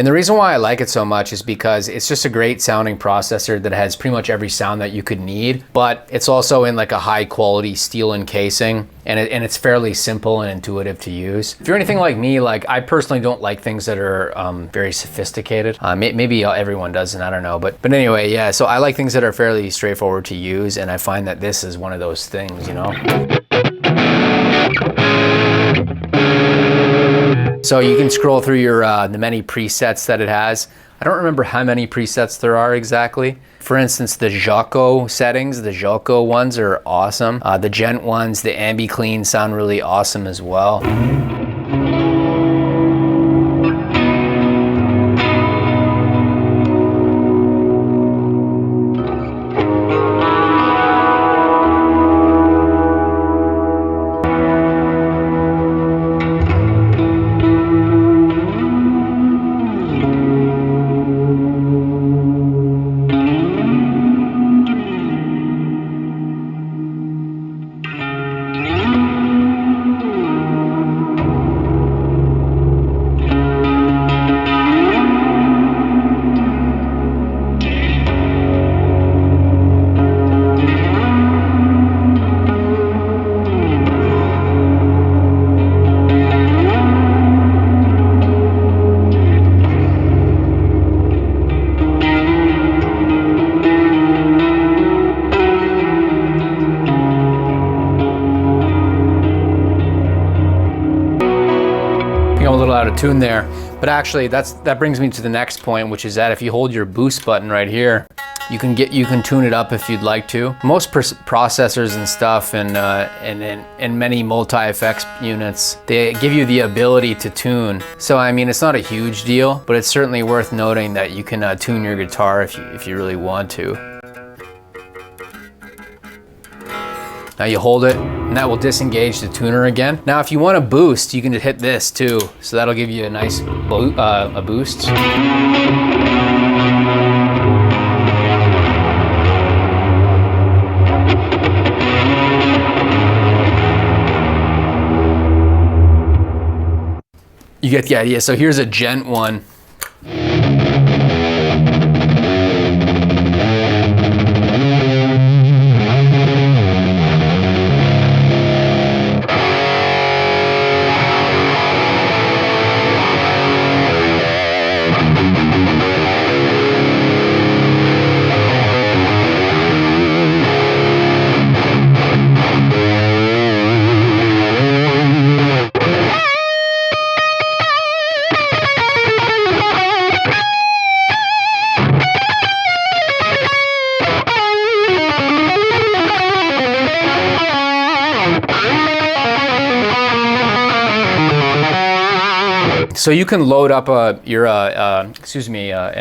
And the reason why I like it so much is because it's just a great sounding processor that has pretty much every sound that you could need, but it's also in like a high quality steel encasing, and it's fairly simple and intuitive to use. If you're anything like me, like I personally don't like things that are very sophisticated. Maybe everyone doesn't, I don't know. But anyway, yeah, so I like things that are fairly straightforward to use, and I find that this is one of those things, you know? So you can scroll through your the many presets that it has. I don't remember how many presets there are exactly. For instance, the Jaco settings, the Jaco ones are awesome. The Gent ones, the Ambi Clean sound really awesome as well. I'm a little out of tune there, but actually that brings me to the next point, which is that if you hold your boost button right here, you can tune it up if you'd like to. Most processors and stuff and many multi-effects units, they give you the ability to tune. So I mean, it's not a huge deal, but it's certainly worth noting that you can tune your guitar if you really want to. Now you hold it, and that will disengage the tuner again. Now if you want to boost, you can just hit this too. So that'll give you a nice a boost. You get the idea. So here's a Gent one. So you can load up an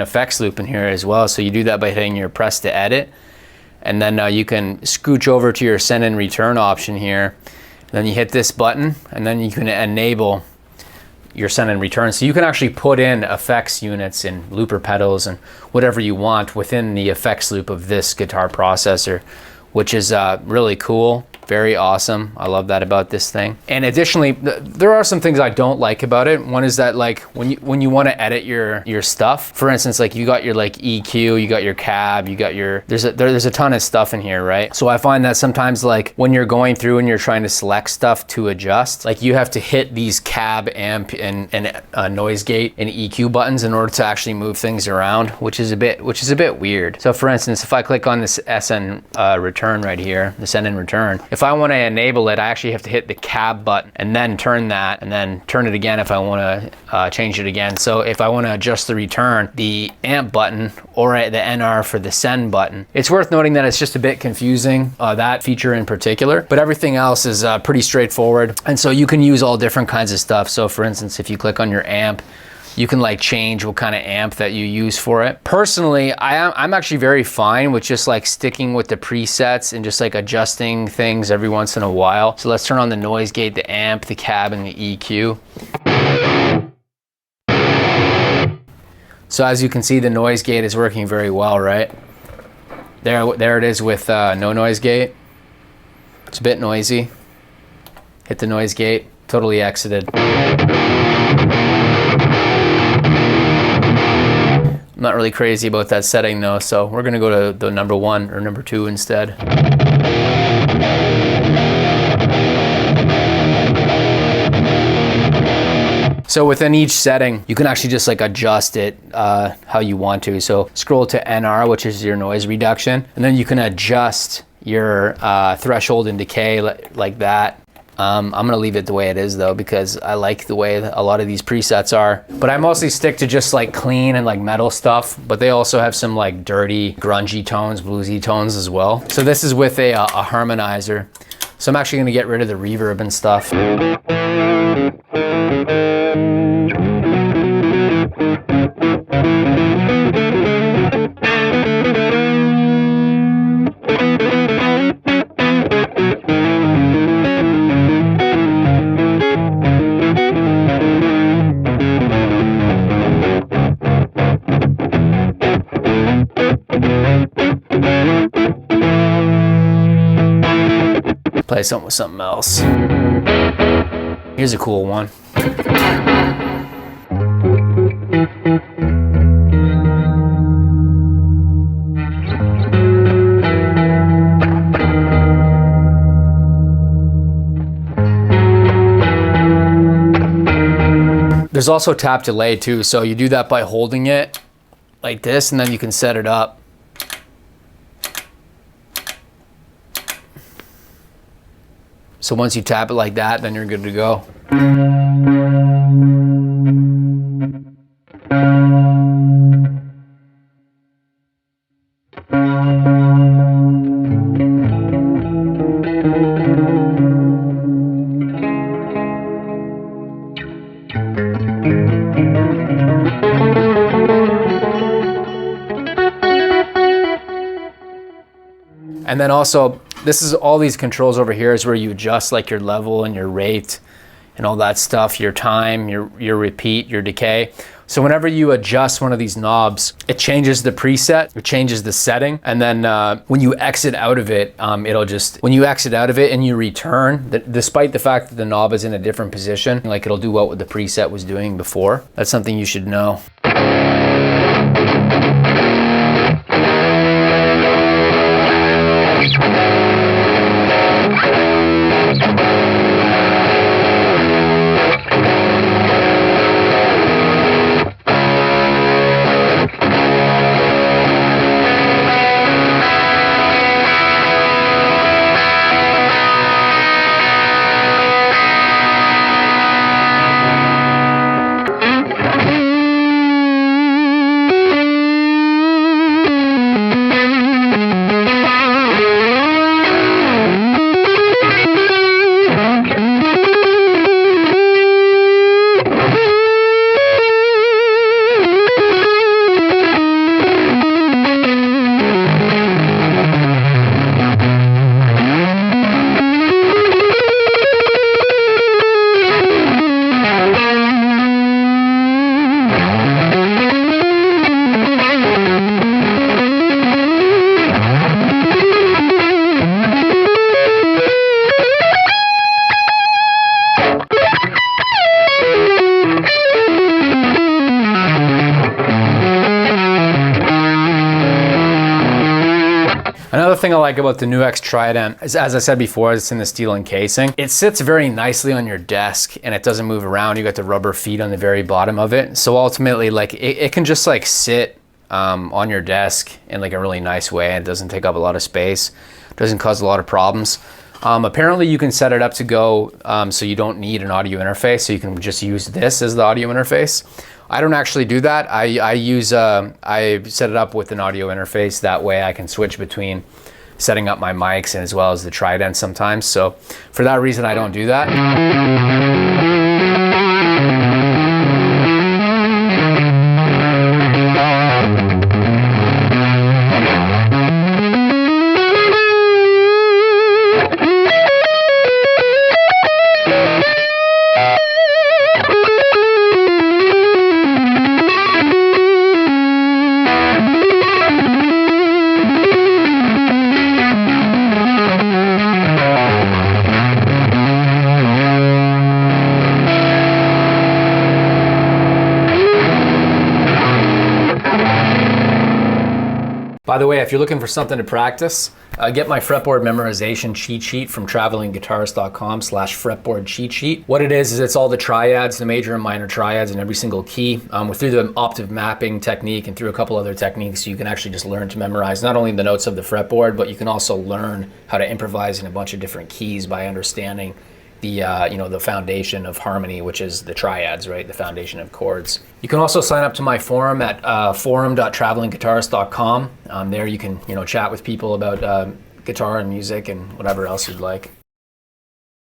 effects loop in here as well. So you do that by hitting your press to edit, and then you can scooch over to your send and return option here. Then you hit this button, and then you can enable your send and return. So you can actually put in effects units and looper pedals and whatever you want within the effects loop of this guitar processor, which is really cool. Very awesome. I love that about this thing. And additionally, there are some things I don't like about it. One is that like when you want to edit your stuff, for instance, like you got your like EQ, you got your cab, you got your, there's a ton of stuff in here, right? So I find that sometimes like when you're going through and you're trying to select stuff to adjust, like you have to hit these cab, amp, and noise gate and EQ buttons in order to actually move things around, which is a bit weird. So for instance, if I click on this SN return right here, the send and return, if I want to enable it, I actually have to hit the cab button and then turn that, and then turn it again if I want to change it again. So if I want to adjust the return, the amp button, or the NR for the send button. It's worth noting that it's just a bit confusing, that feature in particular, but everything else is pretty straightforward. And so you can use all different kinds of stuff. So for instance, if you click on your amp, you can like change what kind of amp that you use for it. Personally, I'm actually very fine with just like sticking with the presets and just like adjusting things every once in a while. So let's turn on the noise gate, the amp, the cab, and the EQ. So as you can see, the noise gate is working very well, right? There it is with no noise gate. It's a bit noisy. Hit the noise gate, totally exited. not really crazy about that setting though, so we're gonna go to the number 1 or number 2 instead. So within each setting, you can actually just like adjust it how you want to. So scroll to NR, which is your noise reduction, and then you can adjust your threshold and decay like that. I'm gonna leave it the way it is though, because I like the way a lot of these presets are. But I mostly stick to just like clean and like metal stuff, but they also have some like dirty, grungy tones, bluesy tones as well. So this is with a harmonizer. So I'm actually gonna get rid of the reverb and stuff. Play something with something else. Here's a cool one. There's also tap delay too, so you do that by holding it like this, and then you can set it up. So once you tap it like that, then you're good to go. And then also, this is all these controls over here is where you adjust like your level and your rate and all that stuff, your time, your repeat, your decay. So whenever you adjust one of these knobs, it changes the preset, it changes the setting. And then when you exit out of it, when you exit out of it and you return, despite the fact that the knob is in a different position, like it'll do what the preset was doing before. That's something you should know. Another thing I like about the NUX Trident is, as I said before, it's in the steel encasing. It sits very nicely on your desk and it doesn't move around. You got the rubber feet on the very bottom of it. So ultimately, like it can just like sit on your desk in like a really nice way. It doesn't take up a lot of space. It doesn't cause a lot of problems. Apparently you can set it up to go so you don't need an audio interface, so you can just use this as the audio interface. I don't actually do that. I set it up with an audio interface. That way I can switch between setting up my mics and as well as the Trident sometimes. So for that reason, I don't do that. By the way, if you're looking for something to practice, get my fretboard memorization cheat sheet from travelingguitarist.com/fretboard cheat sheet. What it is it's all the triads, the major and minor triads in every single key. Through the octave mapping technique and through a couple other techniques, you can actually just learn to memorize not only the notes of the fretboard, but you can also learn how to improvise in a bunch of different keys by understanding the the foundation of harmony, which is the triads, right? The foundation of chords. You can also sign up to my forum at forum.travelingguitarist.com. There you can chat with people about guitar and music and whatever else you'd like.